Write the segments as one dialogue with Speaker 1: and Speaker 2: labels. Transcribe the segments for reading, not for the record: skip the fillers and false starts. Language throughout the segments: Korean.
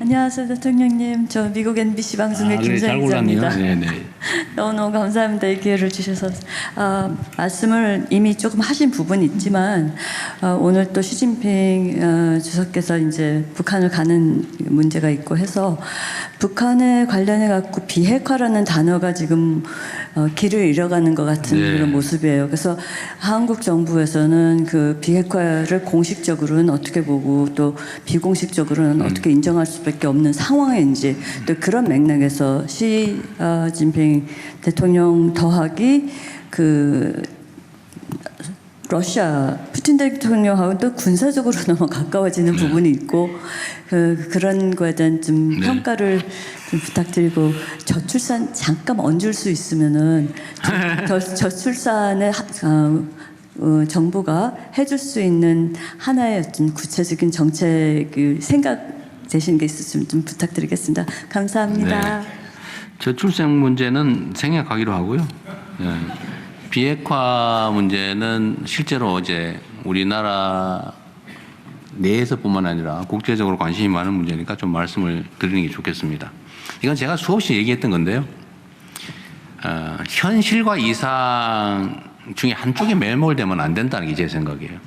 Speaker 1: 안녕하세요, 대통령님. 저 미국 MBC 방송의 김선희 기자입니다.
Speaker 2: 네네.
Speaker 1: 너무너무 감사합니다. 이 기회를 주셔서. 말씀을 이미 조금 하신 부분이 있지만 오늘 또 시진핑 주석께서 이제 북한을 가는 문제가 있고 해서 북한에 관련해 갖고 비핵화라는 단어가 지금 길을 잃어가는 것 같은
Speaker 2: 네.
Speaker 1: 그런 모습이에요. 그래서 한국 정부에서는 그 비핵화를 공식적으로는 어떻게 보고 또 비공식적으로는 어떻게 인정할 수밖에 없는 상황인지, 또 그런 맥락에서 시진핑 대통령 더하기 그 러시아 푸틴 대통령하고 또 군사적으로 너무 가까워지는 부분이 있고 그런 거에 대한 좀 평가를 좀 부탁드리고, 저출산 잠깐 얹을 수 있으면은 저출산에 정부가 해줄 수 있는 하나의 어떤 구체적인 정책 생각 되시는 게 있으시면 좀 부탁드리겠습니다. 감사합니다.
Speaker 2: 네. 저출생 문제는 생략하기로 하고요. 네. 비핵화 문제는 실제로 어제 우리나라 내에서뿐만 아니라 국제적으로 관심이 많은 문제니까 좀 말씀을 드리는 게 좋겠습니다. 이건 제가 수없이 얘기했던 건데요. 현실과 이상 중에 한쪽에 매몰되면 안 된다는 게 제 생각이에요.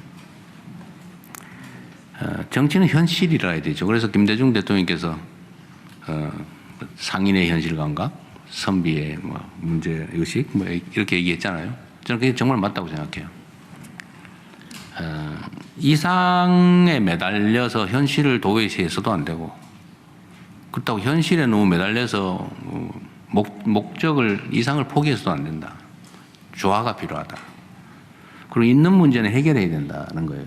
Speaker 2: 정치는 현실이라 해야 되죠. 그래서 김대중 대통령께서 상인의 현실감각, 선비의 문제 의식 이렇게 얘기했잖아요. 저는 그게 정말 맞다고 생각해요. 이상에 매달려서 현실을 도외시해서도 안 되고, 그렇다고 현실에 너무 매달려서 목적을 이상을 포기해서도 안 된다. 조화가 필요하다. 그리고 있는 문제는 해결해야 된다는 거예요.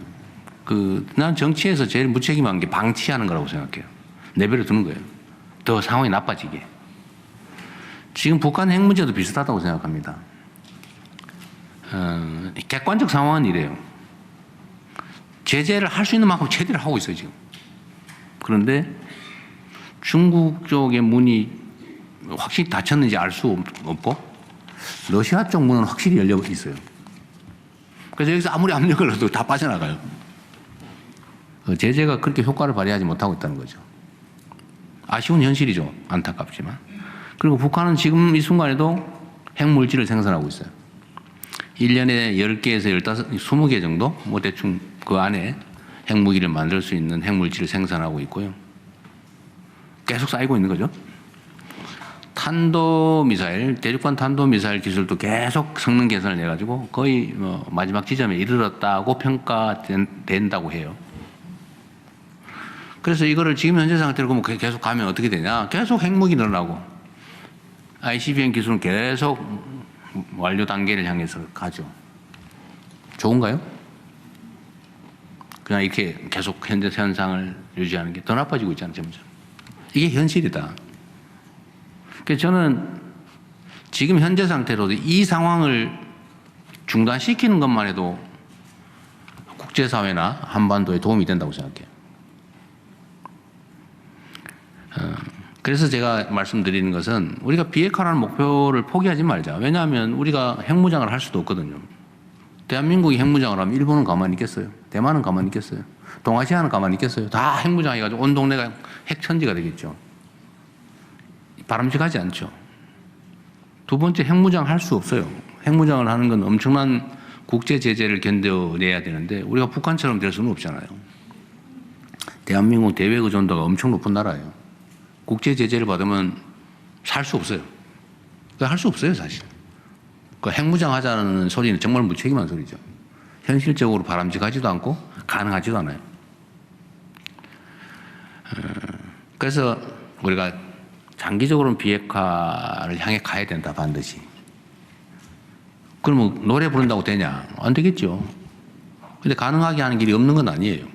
Speaker 2: 난 정치에서 제일 무책임한 게 방치하는 거라고 생각해요. 내버려 두는 거예요. 더 상황이 나빠지게. 지금 북한 핵 문제도 비슷하다고 생각합니다. 객관적 상황은 이래요. 제재를 할 수 있는 만큼 최대를 하고 있어요, 지금. 그런데 중국 쪽의 문이 확실히 닫혔는지 알 수 없고, 러시아 쪽 문은 확실히 열려 있어요. 그래서 여기서 아무리 압력을 넣어도 다 빠져나가요. 제재가 그렇게 효과를 발휘하지 못하고 있다는 거죠. 아쉬운 현실이죠. 안타깝지만. 그리고 북한은 지금 이 순간에도 핵물질을 생산하고 있어요. 1년에 10개에서 15, 20개 정도? 대충 그 안에 핵무기를 만들 수 있는 핵물질을 생산하고 있고요. 계속 쌓이고 있는 거죠. 탄도미사일, 대륙간 탄도미사일 기술도 계속 성능 개선을 해가지고 거의 마지막 지점에 이르렀다고 평가된다고 해요. 그래서 이거를 지금 현재 상태로 계속 가면 어떻게 되냐? 계속 핵무기 늘어나고 ICBM 기술은 계속 완료 단계를 향해서 가죠. 좋은가요? 그냥 이렇게 계속 현재 현상을 유지하는 게 더 나빠지고 있잖아요, 점점. 이게 현실이다. 그래서 저는 지금 현재 상태로도 이 상황을 중단시키는 것만 해도 국제사회나 한반도에 도움이 된다고 생각해요. 그래서 제가 말씀드리는 것은 우리가 비핵화라는 목표를 포기하지 말자. 왜냐하면 우리가 핵무장을 할 수도 없거든요. 대한민국이 핵무장을 하면 일본은 가만히 있겠어요? 대만은 가만히 있겠어요? 동아시아는 가만히 있겠어요? 다 핵무장해가지고 온 동네가 핵천지가 되겠죠. 바람직하지 않죠. 두 번째, 핵무장 할 수 없어요. 핵무장을 하는 건 엄청난 국제 제재를 견뎌내야 되는데 우리가 북한처럼 될 수는 없잖아요. 대한민국 대외 의존도가 엄청 높은 나라예요. 국제 제재를 받으면 살 수 없어요. 할 수 없어요, 사실. 핵무장 하자는 소리는 정말 무책임한 소리죠. 현실적으로 바람직하지도 않고 가능하지도 않아요. 그래서 우리가 장기적으로는 비핵화를 향해 가야 된다, 반드시. 그러면 노래 부른다고 되냐? 안 되겠죠. 근데 가능하게 하는 길이 없는 건 아니에요.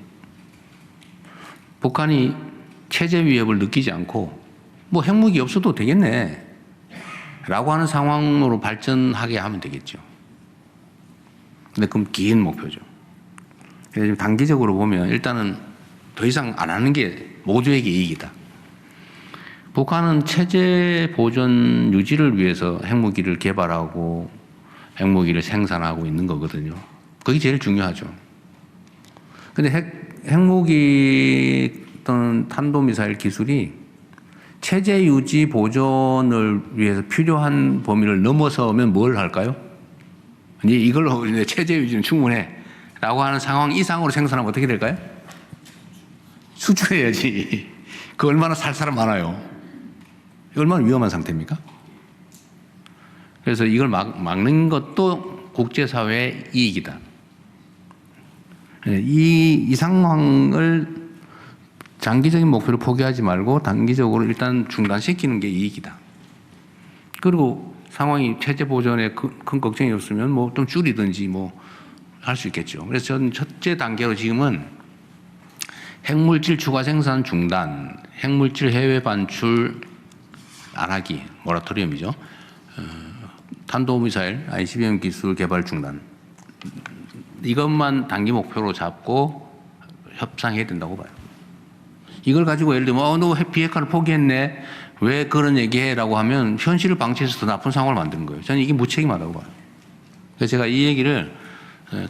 Speaker 2: 북한이 체제 위협을 느끼지 않고 핵무기 없어도 되겠네 라고 하는 상황으로 발전하게 하면 되겠죠. 근데 그럼 긴 목표죠. 그래서 단기적으로 보면 일단은 더 이상 안 하는 게 모두에게 이익이다. 북한은 체제 보존 유지를 위해서 핵무기를 개발하고 핵무기를 생산하고 있는 거거든요. 그게 제일 중요하죠. 근데 핵무기 어떤 탄도미사일 기술이 체제 유지 보존을 위해서 필요한 범위를 넘어서면 뭘 할까요? 이걸로 이제 체제 유지는 충분해 라고 하는 상황 이상으로 생산하면 어떻게 될까요? 수출해야지. 그 얼마나 살 사람 많아요. 얼마나 위험한 상태입니까? 그래서 이걸 막는 것도 국제사회의 이익이다. 이 상황을 장기적인 목표를 포기하지 말고 단기적으로 일단 중단시키는 게 이익이다. 그리고 상황이 체제 보존에 큰 걱정이 없으면 뭐 좀 줄이든지 뭐 할 수 있겠죠. 그래서 저는 첫째 단계로 지금은 핵물질 추가 생산 중단, 핵물질 해외 반출 안 하기, 모라토리엄이죠. 탄도미사일 ICBM 기술 개발 중단. 이것만 단기 목표로 잡고 협상해야 된다고 봐요. 이걸 가지고 예를 들면 너 비핵화를 포기했네. 왜 그런 얘기해?라고 하면 현실을 방치해서 더 나쁜 상황을 만드는 거예요. 저는 이게 무책임하다고 봐요. 그래서 제가 이 얘기를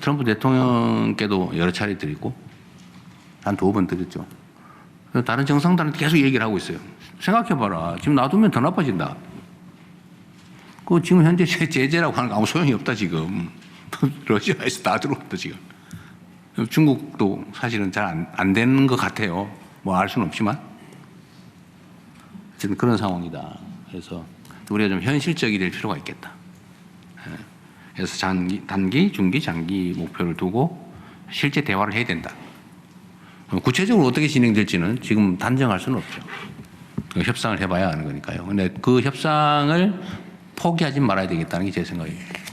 Speaker 2: 트럼프 대통령께도 여러 차례 드리고 한 2번 드렸죠. 다른 정상들한테 계속 얘기를 하고 있어요. 생각해봐라. 지금 놔두면 더 나빠진다. 그 지금 현재 제재라고 하는 거 아무 소용이 없다 지금. 러시아에서 다 들어온다 지금. 중국도 사실은 잘 안 되는 것 같아요. 뭐 알 수는 없지만. 어쨌든 그런 상황이다. 그래서 우리가 좀 현실적이 될 필요가 있겠다. 그래서 단기, 중기, 장기 목표를 두고 실제 대화를 해야 된다. 구체적으로 어떻게 진행될지는 지금 단정할 수는 없죠. 협상을 해봐야 하는 거니까요. 근데 그 협상을 포기하지 말아야 되겠다는 게 제 생각입니다.